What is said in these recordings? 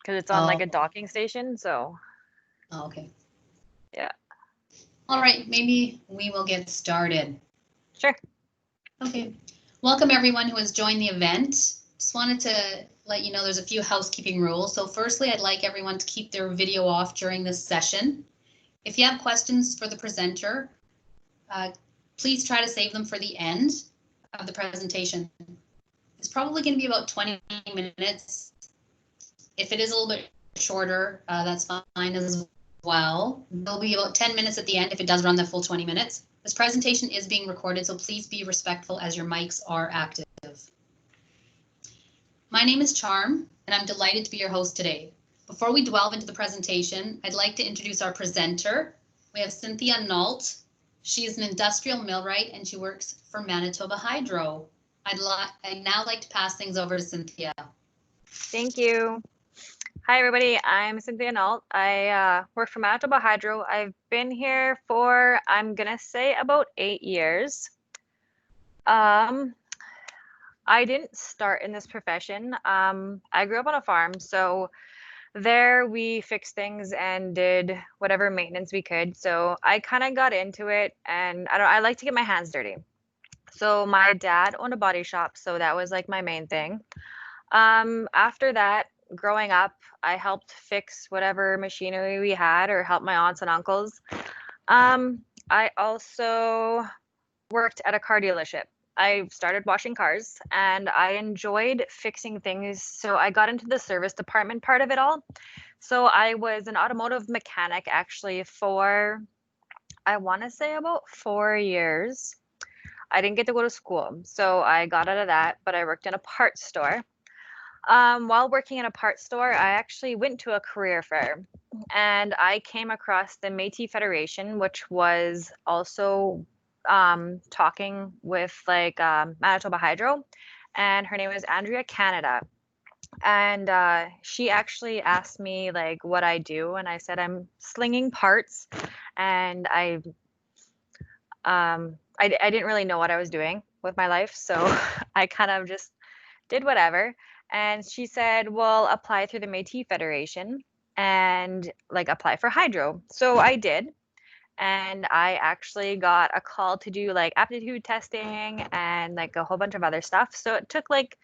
because it's on like Oh, a docking station. So okay. yeah, All right, maybe we will get started. sure. Okay. Welcome everyone who has joined the event. Just wanted to let you know there's a few housekeeping rules. So firstly, I'd like everyone to keep their video off during this session. If you have questions for the presenter, please try to save them for the end of the presentation. It's probably going to be about 20 minutes. If it is a little bit shorter, that's fine as well. There'll be about 10 minutes at the end if it does run the full 20 minutes. This presentation is being recorded, so please be respectful as your mics are active. My name is Charm, and I'm delighted to be your host today. Before we delve into the presentation, I'd like to introduce our presenter. We have Cynthianault. She is an industrial millwright, and she works for Manitoba Hydro. I'd now like to pass things over to Cynthia. Thank you. Hi, everybody. I'm Cynthianault. I work for Manitoba Hydro. I've been here for, I'm going to say, about 8 years. I didn't start in this profession. I grew up on a farm, so there we fixed things and did whatever maintenance we could. So I kind of got into it, and I like to get my hands dirty. So my dad owned a body shop, so that was like my main thing. After that, growing up, I helped fix whatever machinery we had or help my aunts and uncles. I also worked at a car dealership. I started washing cars and I enjoyed fixing things. So I got into the service department part of it all. So I was an automotive mechanic actually for, I want to say about 4 years. I didn't get to go to school. So I got out of that, but I worked in a parts store. While working in a parts store, I actually went to a career fair and I came across the Métis Federation, which was also talking with like Manitoba Hydro, and her name is Andrea Canada. And she actually asked me like what I do, and I said I'm slinging parts, and I didn't really know what I was doing with my life, so I kind of just did whatever. And she said, well, apply through the Métis Federation and like apply for hydro. So I did. And I actually got a call to do like aptitude testing and like a whole bunch of other stuff. So it took like,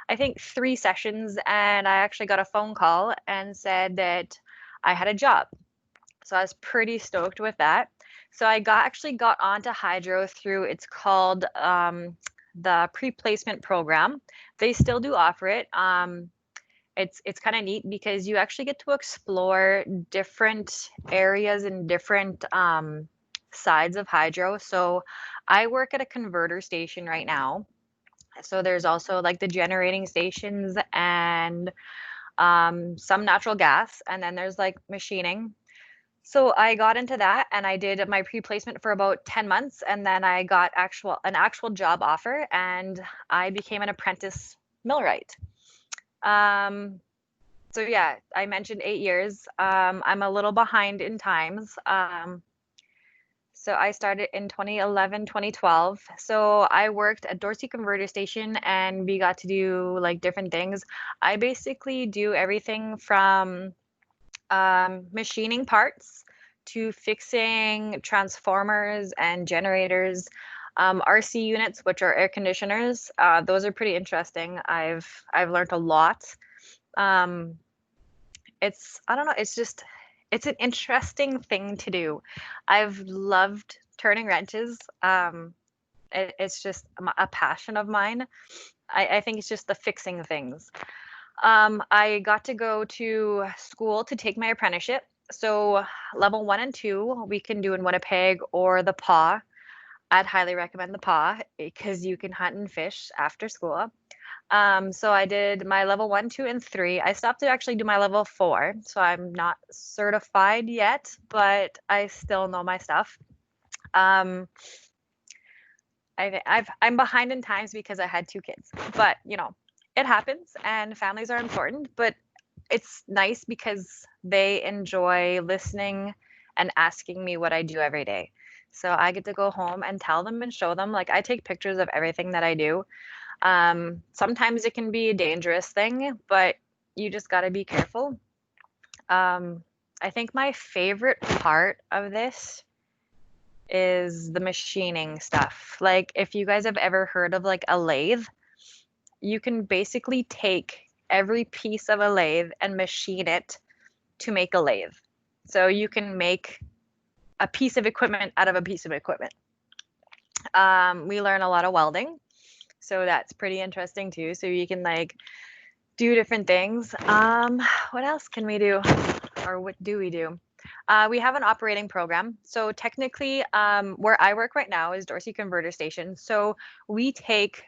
I think 3 sessions. And I actually got a phone call and said that I had a job. So I was pretty stoked with that. So I actually got onto hydro through, it's called the pre-placement program. They still do offer it. It's kind of neat because you actually get to explore different areas and different sides of hydro. So I work at a converter station right now. So there's also like the generating stations and some natural gas, and then there's like machining. So I got into that and I did my pre-placement for about 10 months, and then I got an actual job offer and I became an apprentice millwright. So yeah, I mentioned 8 years. I'm a little behind in times. So I started in 2011, 2012. So I worked at Dorsey Converter Station and we got to do like different things. I basically do everything from machining parts to fixing transformers and generators, RC units, which are air conditioners. Those are pretty interesting. I've learned a lot. I don't know, it's an interesting thing to do. I've loved turning wrenches. It's just a passion of mine. I think it's just the fixing things. I got to go to school to take my apprenticeship. So level 1 and 2 we can do in Winnipeg or the PAW. I'd highly recommend the PAW because you can hunt and fish after school. So I did my level 1, 2, and 3. I stopped to actually do my level 4, so I'm not certified yet, but I still know my stuff. I'm behind in times because I had 2 kids, but you know, it happens and families are important, but it's nice because they enjoy listening and asking me what I do every day. So I get to go home and tell them and show them. Like I take pictures of everything that I do. Sometimes it can be a dangerous thing, but you just got to be careful. I think my favorite part of this is the machining stuff. Like if you guys have ever heard of like a lathe, you can basically take every piece of a lathe and machine it to make a lathe. So you can make a piece of equipment out of a piece of equipment. We learn a lot of welding, so that's pretty interesting too. So you can like do different things. What else can we do? Or what do we do? We have an operating program. So technically, where I work right now is Dorsey Converter Station. So we take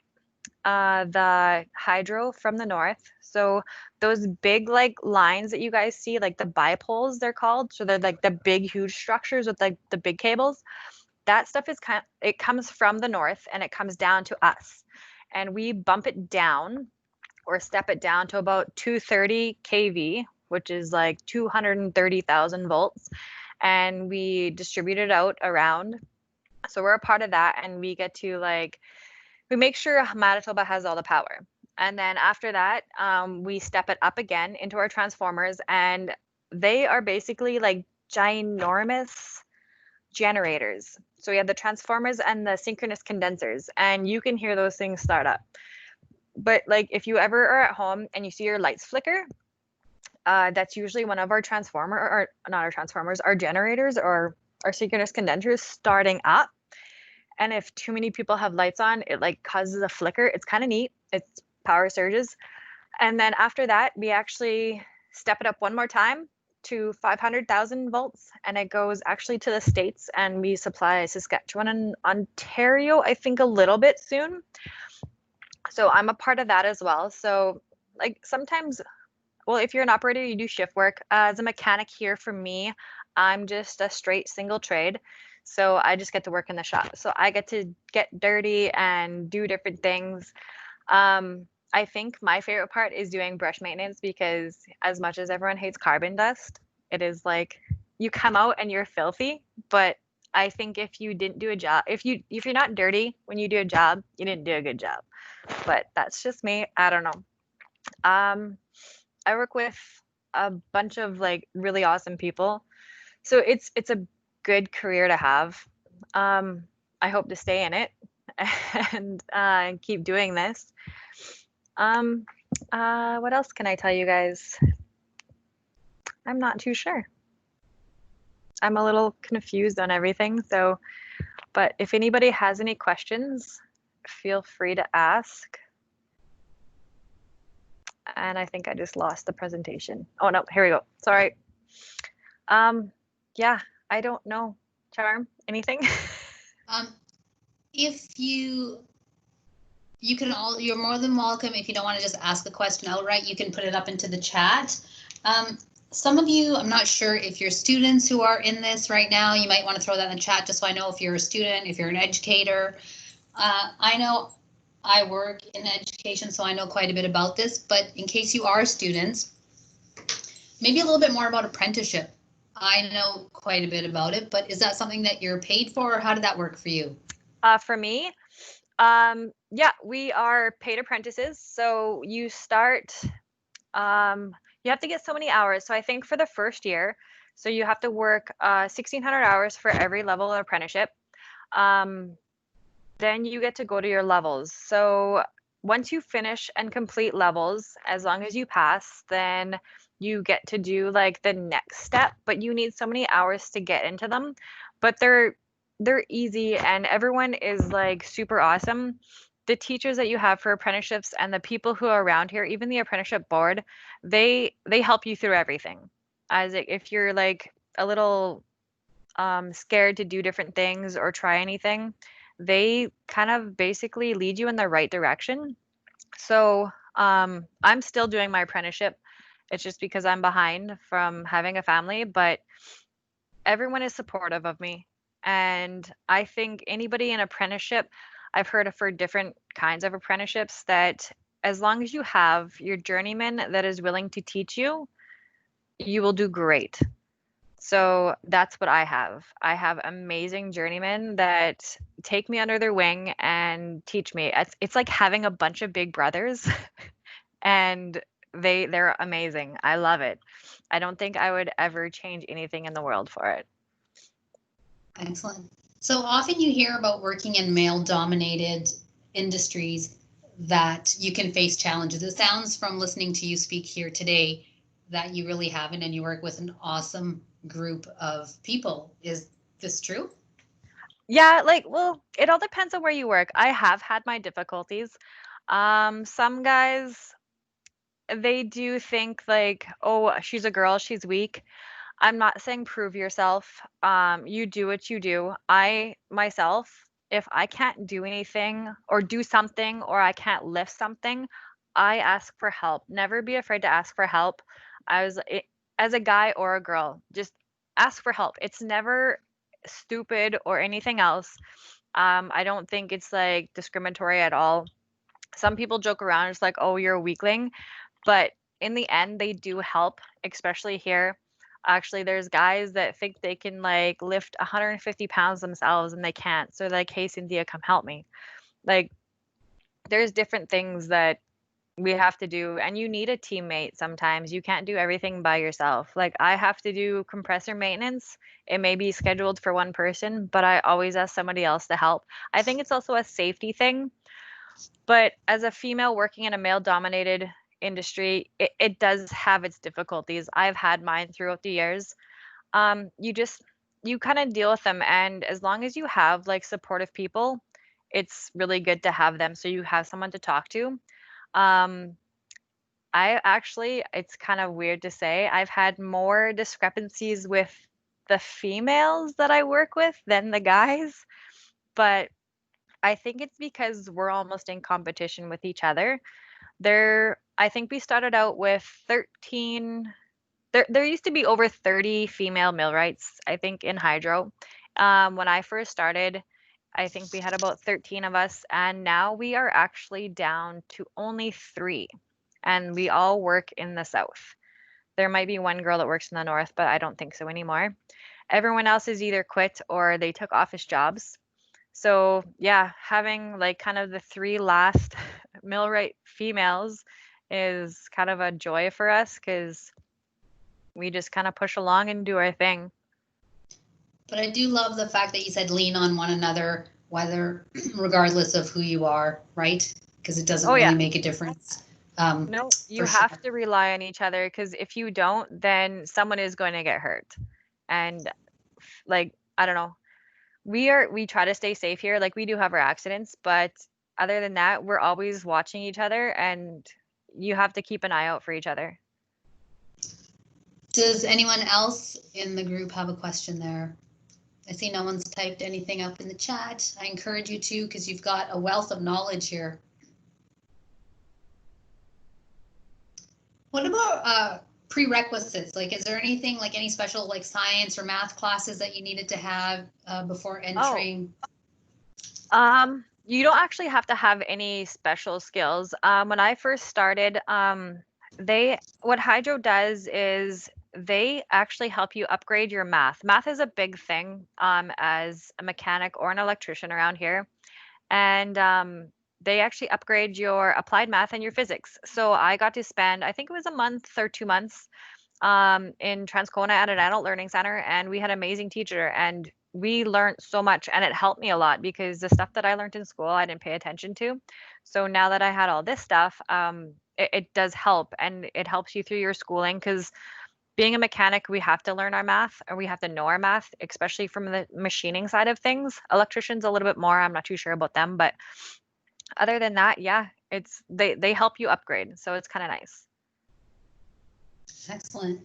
the hydro from the north. So those big like lines that you guys see, like the bipoles, they're called. So they're like the big, huge structures with like the big cables. That stuff is it comes from the north and it comes down to us, and we bump it down or step it down to about 230 kV, which is like 230,000 volts, and we distribute it out around. So we're a part of that, and we get to like we make sure Manitoba has all the power. And then after that, we step it up again into our transformers, and they are basically like ginormous generators. So we have the transformers and the synchronous condensers, and you can hear those things start up. But like if you ever are at home and you see your lights flicker, that's usually one of our transformer or not our transformers, our generators or our synchronous condensers starting up. And if too many people have lights on, it like causes a flicker. It's kind of neat. It's power surges. And then after that, we actually step it up one more time to 500,000 volts, and it goes actually to the States, and we supply Saskatchewan and Ontario, I think a little bit soon. So I'm a part of that as well. So like sometimes, well, if you're an operator, you do shift work. As a mechanic here for me, I'm just a straight single trade. So I just get to work in the shop. So I get to get dirty and do different things. I think my favorite part is doing brush maintenance, because as much as everyone hates carbon dust, it is like you come out and you're filthy. But I think if you didn't do a job, if you're not dirty when you do a job, you didn't do a good job. But that's just me. I don't know. I work with a bunch of like really awesome people. So it's a good career to have. I hope to stay in it and keep doing this. What else can I tell you guys? I'm not too sure. I'm a little confused on everything. So, but if anybody has any questions, feel free to ask. And I think I just lost the presentation. Oh no, here we go. Sorry. Yeah, I don't know. Charm, anything? If you're more than welcome. If you don't want to just ask a question outright, you can put it up into the chat. Some of you, I'm not sure if you're students who are in this right now, you might want to throw that in the chat just so I know if you're a student, if you're an educator. I know I work in education, so I know quite a bit about this, but in case you are students, maybe a little bit more about apprenticeship. I know quite a bit about it, but is that something that you're paid for, or how did that work for you? For me, yeah, we are paid apprentices. So you start, you have to get so many hours. So I think for the first year, so you have to work 1,600 hours for every level of apprenticeship. Then you get to go to your levels. So once you finish and complete levels, as long as you pass, then you get to do like the next step, but you need so many hours to get into them. But they're easy, and everyone is like super awesome. The teachers that you have for apprenticeships and the people who are around here, even the apprenticeship board, they help you through everything. As if you're like a little scared to do different things or try anything, they kind of basically lead you in the right direction. So I'm still doing my apprenticeship. It's just because I'm behind from having a family, but everyone is supportive of me. And I think anybody in apprenticeship, I've heard of for different kinds of apprenticeships, that as long as you have your journeyman that is willing to teach you, you will do great. So that's what I have. I have amazing journeymen that take me under their wing and teach me. It's like having a bunch of big brothers and they're amazing. I love it. I don't think I would ever change anything in the world for it. Excellent. So often you hear about working in male-dominated industries that you can face challenges. It sounds from listening to you speak here today that you really haven't, and you work with an awesome group of people. Is this true? Yeah, like, well, it all depends on where you work. I have had my difficulties. Some guys, they do think like, oh, she's a girl, she's weak. I'm not saying prove yourself. You do what you do. I myself, if I can't do anything or do something or I can't lift something, I ask for help. Never be afraid to ask for help. As a guy or a girl, just ask for help. It's never stupid or anything else. I don't think it's like discriminatory at all. Some people joke around, it's like, oh, you're a weakling. But in the end, they do help, especially here. Actually, there's guys that think they can like lift 150 pounds themselves and they can't. So they're like, hey, Cynthia, come help me. Like, there's different things that we have to do, and you need a teammate sometimes. You can't do everything by yourself. Like, I have to do compressor maintenance. It may be scheduled for one person, but I always ask somebody else to help. I think it's also a safety thing. But as a female working in a male dominated industry, it does have its difficulties. I've had mine throughout the years. You just you kind of deal with them, and as long as you have like supportive people, it's really good to have them so you have someone to talk to. Um, I actually, it's kind of weird to say, I've had more discrepancies with the females that I work with than the guys, but I think it's because we're almost in competition with each other. I think we started out with 13. There used to be over 30 female millwrights, I think, in hydro. When I first started, I think we had about 13 of us, and now we are actually down to only 3, and we all work in the south. There might be one girl that works in the north, but I don't think so anymore. Everyone else is either quit or they took office jobs. So, yeah, having like kind of the 3 last millwright females is kind of a joy for us because we just kind of push along and do our thing. But I do love the fact that you said lean on one another, whether regardless of who you are, right? Because it doesn't Oh, really yeah. make a difference. No, you For sure. have to rely on each other because if you don't, then someone is going to get hurt. And like, I don't know. We try to stay safe here. Like we do have our accidents, but other than that, we're always watching each other and you have to keep an eye out for each other. Does anyone else in the group have a question there? I see no one's typed anything up in the chat. I encourage you to, because you've got a wealth of knowledge here. What about prerequisites? Like, is there anything like any special like science or math classes that you needed to have before entering? You don't actually have to have any special skills. When I first started, what Hydro does is they actually help you upgrade your math. Math is a big thing as a mechanic or an electrician around here, and they actually upgrade your applied math and your physics. So I got to spend, I think it was a month or 2 months in Transcona at an adult learning center, and we had an amazing teacher, and we learned so much, and it helped me a lot because the stuff that I learned in school I didn't pay attention to. So now that I had all this stuff, it does help, and it helps you through your schooling because being a mechanic, we have to learn our math or we have to know our math, especially from the machining side of things. Electricians a little bit more. I'm not too sure about them, but other than that, yeah, it's they help you upgrade, so it's kind of nice. Excellent.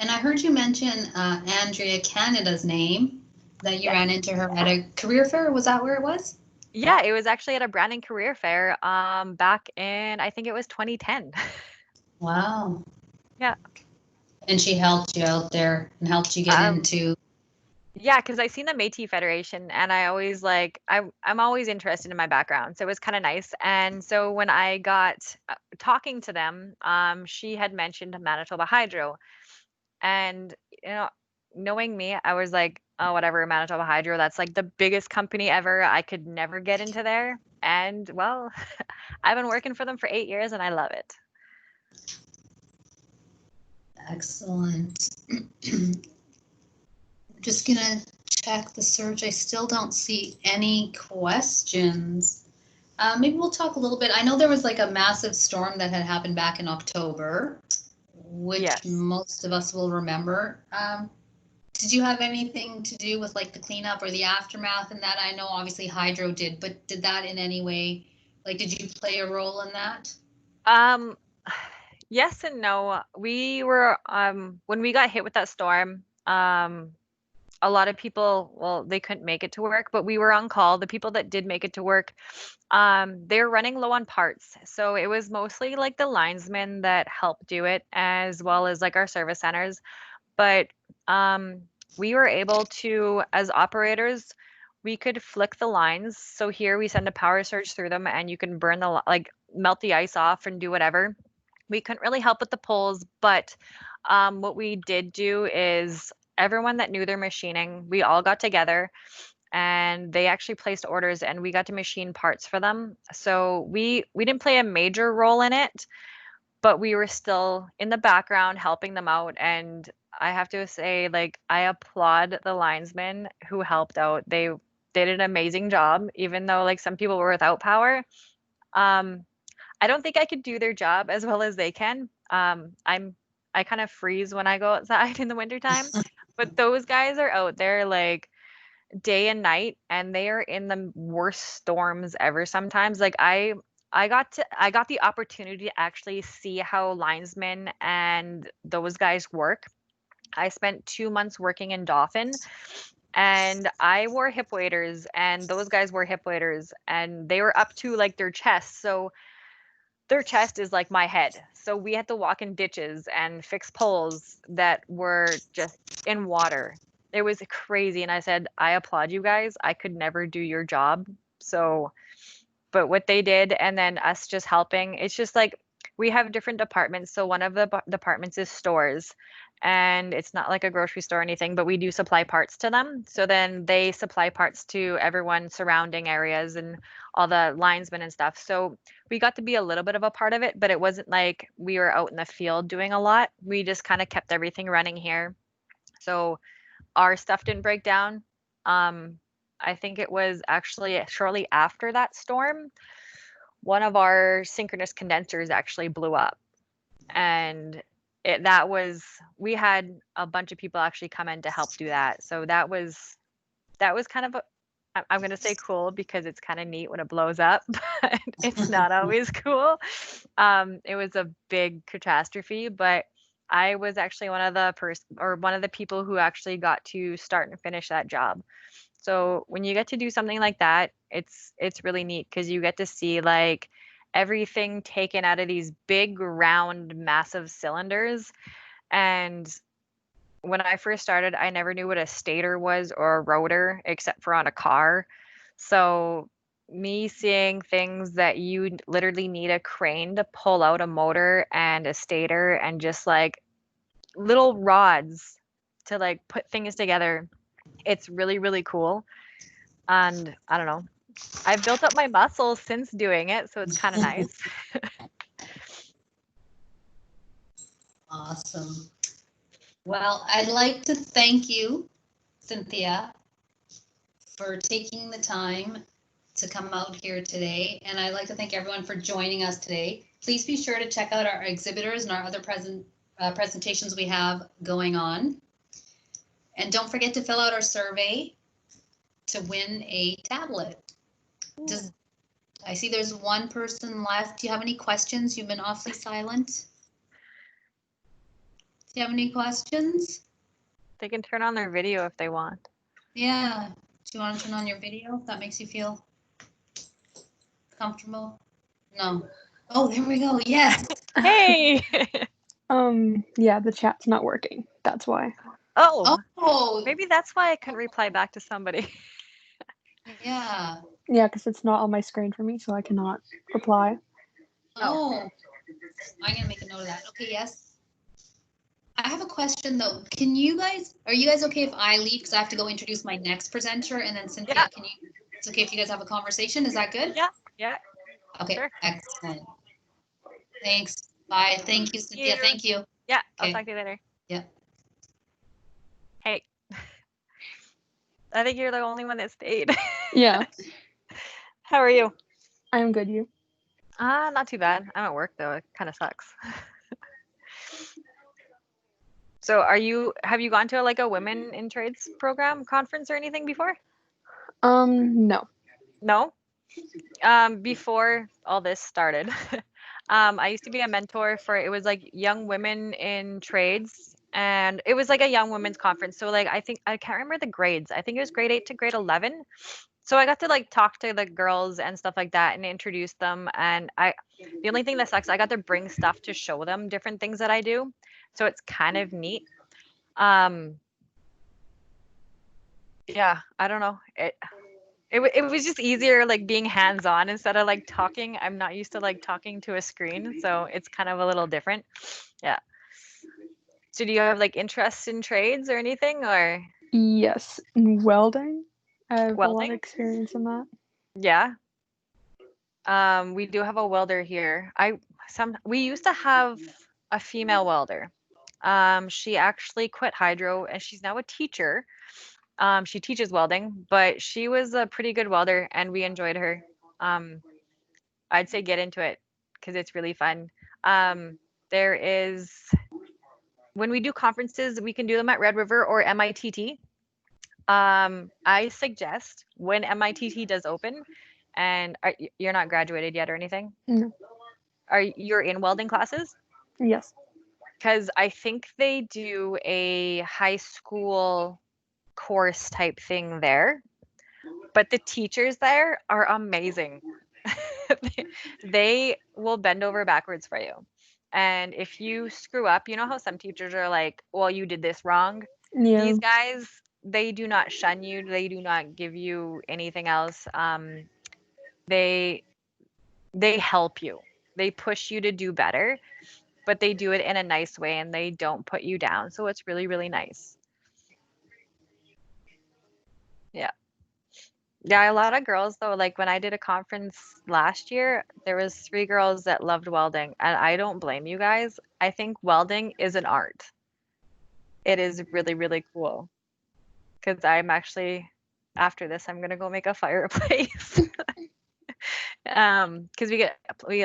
And I heard you mention Andrea Canada's name, that you ran into her at a career fair. Was that where it was? Yeah, it was actually at a branding career fair back in I think it was 2010. Wow. Yeah. And she helped you out there and helped you get Um, into. yeah, because I seen the Métis Federation and I always like I'm always interested in my background, so it was kind of nice. And so when I got talking to them, she had mentioned Manitoba Hydro, and you know, knowing me, I was like, oh, whatever, Manitoba Hydro, that's like the biggest company ever. I could never get into there. And well, I've been working for them for 8 years and I love it. Excellent. Just gonna check the search. I still don't see any questions. Maybe we'll talk a little bit. I know there was like a massive storm that had happened back in October, which Yes. most of us will remember. Did you have anything to do with like the cleanup or the aftermath in that? I know obviously Hydro did, but did that in any way, like, did you play a role in that? Um, yes and no. We were when we got hit with that storm, a lot of people, well, they couldn't make it to work, but we were on call. The people that did make it to work, they're running low on parts. So it was mostly like the linesmen that helped do it, as well as like our service centers. But um, we were able to, as operators, we could flick the lines. So here we send a power surge through them, and you can burn the like melt the ice off and do whatever. We couldn't really help with the poles, but what we did do is everyone that knew their machining, we all got together and they actually placed orders and we got to machine parts for them. So we didn't play a major role in it, but we were still in the background helping them out. And I have to say, like, I applaud the linesmen who helped out. They did an amazing job, even though like some people were without power. Um, I don't think I could do their job as well as they can. I kind of freeze when I go outside in the wintertime, but those guys are out there like day and night and they are in the worst storms ever sometimes. Like I got the opportunity to actually see how linesmen and those guys work. I spent 2 months working in Dauphin and I wore hip waders and those guys wore hip waders and they were up to like their chests. So their chest is like my head. So we had to walk in ditches and fix poles that were just in water. It was crazy. And I said, I applaud you guys. I could never do your job. So, but what they did, and then us just helping, it's just like we have different departments. So one of the departments is stores, and it's not like a grocery store or anything, but we do supply parts to them. So then they supply parts to everyone surrounding areas and all the linesmen and stuff. So we got to be a little bit of a part of it, but it wasn't like we were out in the field doing a lot. We just kind of kept everything running here. So our stuff didn't break down. Um, I think it was actually shortly after that storm, one of our synchronous condensers actually blew up. And that was, we had a bunch of people actually come in to help do that. So that was kind of I'm going to say cool because it's kind of neat when it blows up, but it's not always cool. It was a big catastrophe, but I was actually one of the people who actually got to start and finish that job. So when you get to do something like that, it's really neat because you get to see like everything taken out of these big round massive cylinders. And when I first started, I never knew what a stator was or a rotor except for on a car. So me seeing things that you literally need a crane to pull out a motor and a stator and just like little rods to like put things together, it's really, really cool. And I don't know, I've built up my muscles since doing it, so it's kind of nice. Awesome. Well, I'd like to thank you, Cynthia, for taking the time to come out here today. And I'd like to thank everyone for joining us today. Please be sure to check out our exhibitors and our other presentations we have going on. And don't forget to fill out our survey to win a tablet. I see there's one person left. Do you have any questions? You've been awfully silent. Do you have any questions? They can turn on their video if they want. Yeah. Do you want to turn on your video if that makes you feel comfortable? No. Oh, there we go. Yes. Hey! Yeah, the chat's not working. That's why. Oh, Maybe that's why I couldn't reply back to somebody. yeah. Yeah, because it's not on my screen for me, so I cannot reply. Oh, I'm gonna make a note of that. Okay, yes. I have a question though. Are you guys okay if I leave because I have to go introduce my next presenter and then Cynthia, Yeah. it's okay if you guys have a conversation? Is that good? Yeah. Okay, Sure. excellent. Thanks. Bye. Thank you, Cynthia. you. Thank you. Yeah, I'll Okay. talk to you later. Yeah. Hey, I think you're the only one that stayed. Yeah, How are you? I'm good. You? Not too bad. I'm at work though. It kind of sucks. So have you gone to like a women in trades program conference or anything before? No. No? Before all this started, I used to be a mentor for it was like young women in trades, and it was like a young women's conference. So like I think I can't remember the grades. I think it was grade 8 to grade 11. So I got to like talk to the girls and stuff like that and introduce them. And the only thing that sucks, I got to bring stuff to show them different things that I do. So it's kind of neat. Um, yeah, I don't know. It was just easier like being hands-on instead of like talking. I'm not used to like talking to a screen, so it's kind of a little different. Yeah. So do you have like interests in trades or anything or Yes. In welding, I have a lot of welding? experience in that. Yeah. We do have a welder here. We used to have a female welder. She actually quit hydro and she's now a teacher. She teaches welding, but she was a pretty good welder and we enjoyed her. Um, I'd say get into it because it's really fun. There is when we do conferences, we can do them at Red River or MITT. I suggest when MITT does open, and you're not graduated yet or anything. No. Are you're in welding classes? Yes. Because I think they do a high school course type thing there, but the teachers there are amazing. They will bend over backwards for you. And if you screw up, you know how some teachers are like, well, you did this wrong. Yeah. These guys, they do not shun you. They do not give you anything else. They they help you. They push you to do better, but they do it in a nice way and they don't put you down. So it's really, really nice. Yeah. Yeah, a lot of girls though, like when I did a conference last year, there was 3 girls that loved welding, and I don't blame you guys. I think welding is an art. It is really, really cool. Because I'm actually after this, I'm gonna go make a fireplace. Because we get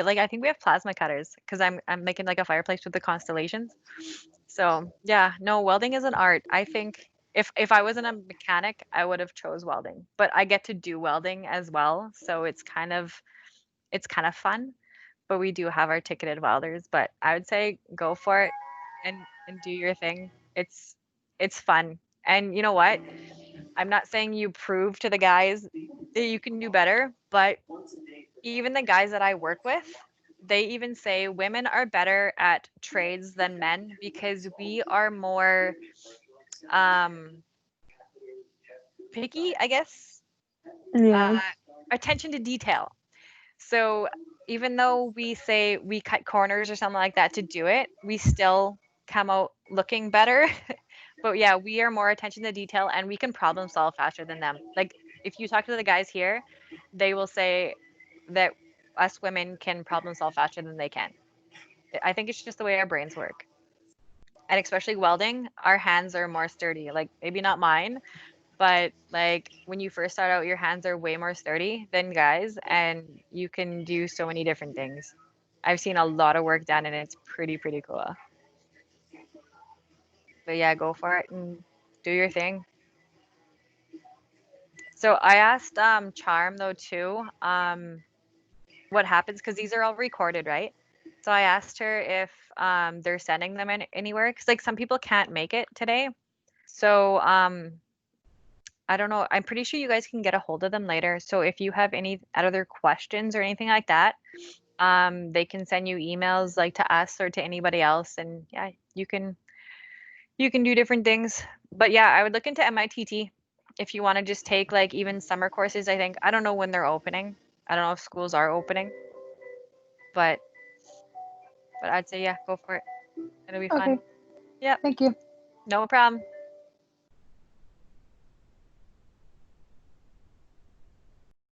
like I think we have plasma cutters because I'm making like a fireplace with the constellations. So yeah, no, welding is an art. I think if I wasn't a mechanic, I would have chose welding. But I get to do welding as well, so it's kind of fun. But we do have our ticketed welders. But I would say go for it and do your thing. It's fun. And you know what? I'm not saying you prove to the guys that you can do better, but even the guys that I work with, they even say women are better at trades than men because we are more um, picky, I guess. Uh, Yeah. Attention to detail. So even though we say we cut corners or something like that to do it, we still come out looking better. But yeah, we are more attention to detail and we can problem solve faster than them. Like if you talk to the guys here, they will say that us women can problem solve faster than they can. I think it's just the way our brains work. And especially welding, our hands are more sturdy. Like maybe not mine, but like when you first start out, your hands are way more sturdy than guys, and you can do so many different things. I've seen a lot of work done, and it's pretty, pretty cool. But yeah, go for it and do your thing. So I asked Charm though too, what happens because these are all recorded, right? So I asked her if they're sending them anywhere because like some people can't make it today. So I don't know. I'm pretty sure you guys can get a hold of them later. So if you have any other questions or anything like that, they can send you emails like to us or to anybody else, and yeah, you can do different things. But yeah, I would look into MITT if you want to just take like even summer courses. I don't know when they're opening. I don't know if schools are opening, but I'd say yeah, go for it. It'll be fun. Okay. Yep, Thank you. no problem.